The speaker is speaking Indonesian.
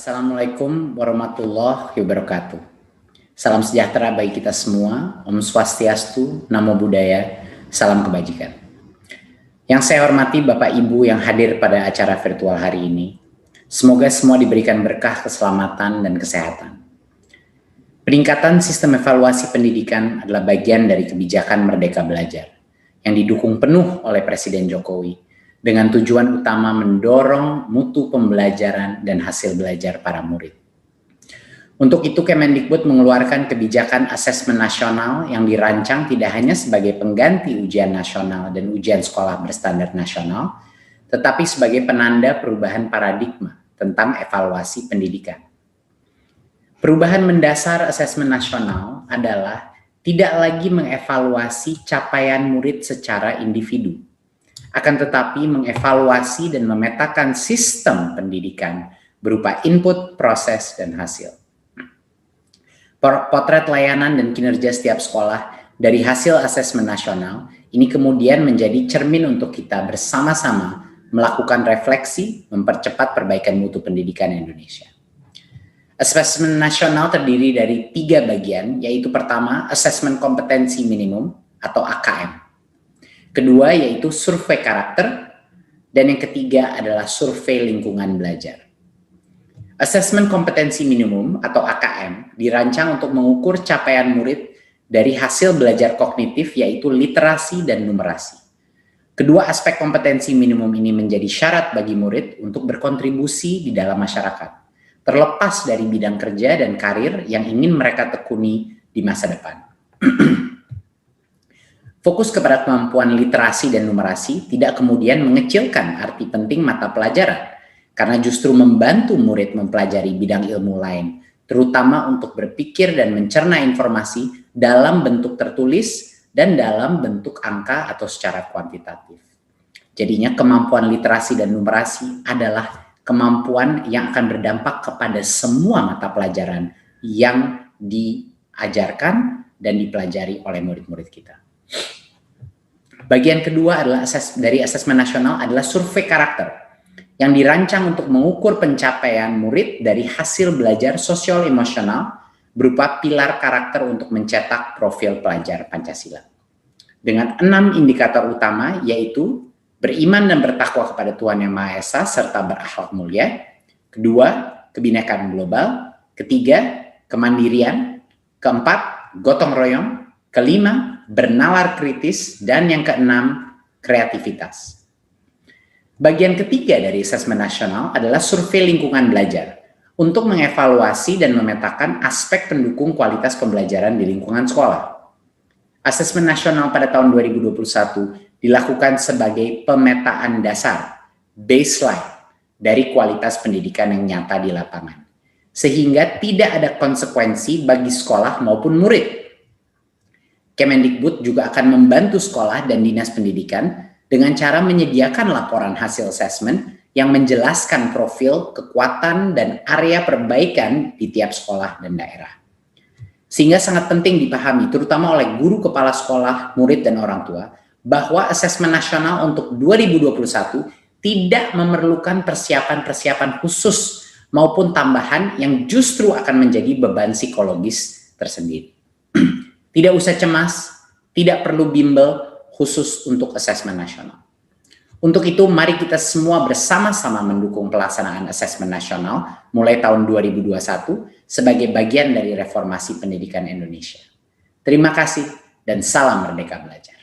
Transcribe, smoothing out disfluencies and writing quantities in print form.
Assalamualaikum warahmatullahi wabarakatuh. Salam sejahtera bagi kita semua. Om Swastiastu, Namo Buddhaya, salam kebajikan. Yang saya hormati Bapak Ibu yang hadir pada acara virtual hari ini. Semoga semua diberikan berkah keselamatan dan kesehatan. Peningkatan sistem evaluasi pendidikan adalah bagian dari kebijakan Merdeka Belajar yang didukung penuh oleh Presiden Jokowi dengan tujuan utama mendorong mutu pembelajaran dan hasil belajar para murid. Untuk itu Kemendikbud mengeluarkan kebijakan asesmen nasional yang dirancang tidak hanya sebagai pengganti ujian nasional dan ujian sekolah berstandar nasional, tetapi sebagai penanda perubahan paradigma tentang evaluasi pendidikan. Perubahan mendasar asesmen nasional adalah tidak lagi mengevaluasi capaian murid secara individu, akan tetapi mengevaluasi dan memetakan sistem pendidikan berupa input, proses, dan hasil. Potret layanan dan kinerja setiap sekolah dari hasil asesmen nasional ini kemudian menjadi cermin untuk kita bersama-sama melakukan refleksi, mempercepat perbaikan mutu pendidikan Indonesia. Asesmen nasional terdiri dari 3 bagian, yaitu pertama, asesmen kompetensi minimum atau AKM. Kedua yaitu survei karakter, dan yang ketiga adalah survei lingkungan belajar. Asesmen kompetensi minimum atau AKM dirancang untuk mengukur capaian murid dari hasil belajar kognitif yaitu literasi dan numerasi. Kedua aspek kompetensi minimum ini menjadi syarat bagi murid untuk berkontribusi di dalam masyarakat, terlepas dari bidang kerja dan karir yang ingin mereka tekuni di masa depan. Fokus kepada kemampuan literasi dan numerasi tidak kemudian mengecilkan arti penting mata pelajaran, karena justru membantu murid mempelajari bidang ilmu lain, terutama untuk berpikir dan mencerna informasi dalam bentuk tertulis dan dalam bentuk angka atau secara kuantitatif. Jadinya kemampuan literasi dan numerasi adalah kemampuan yang akan berdampak kepada semua mata pelajaran yang diajarkan dan dipelajari oleh murid-murid kita. Bagian kedua adalah dari asesmen nasional adalah survei karakter yang dirancang untuk mengukur pencapaian murid dari hasil belajar sosial emosional berupa pilar karakter untuk mencetak profil pelajar Pancasila. Dengan 6 indikator utama yaitu beriman dan bertakwa kepada Tuhan Yang Maha Esa serta berakhlak mulia. Kedua, kebinekaan global. Ketiga, kemandirian. Keempat, gotong royong. Kelima, bernalar kritis. Dan yang keenam, kreativitas. Bagian ketiga dari asesmen nasional adalah survei lingkungan belajar untuk mengevaluasi dan memetakan aspek pendukung kualitas pembelajaran di lingkungan sekolah. Asesmen nasional pada tahun 2021 dilakukan sebagai pemetaan dasar, baseline, dari kualitas pendidikan yang nyata di lapangan. Sehingga tidak ada konsekuensi bagi sekolah maupun murid. Kemendikbud juga akan membantu sekolah dan dinas pendidikan dengan cara menyediakan laporan hasil asesmen yang menjelaskan profil, kekuatan, dan area perbaikan di tiap sekolah dan daerah. Sehingga sangat penting dipahami, terutama oleh guru kepala sekolah, murid, dan orang tua, bahwa asesmen nasional untuk 2021 tidak memerlukan persiapan-persiapan khusus maupun tambahan yang justru akan menjadi beban psikologis tersendiri. Tidak usah cemas, tidak perlu bimbel khusus untuk asesmen nasional. Untuk itu, mari kita semua bersama-sama mendukung pelaksanaan asesmen nasional mulai tahun 2021 sebagai bagian dari reformasi pendidikan Indonesia. Terima kasih dan salam Merdeka Belajar.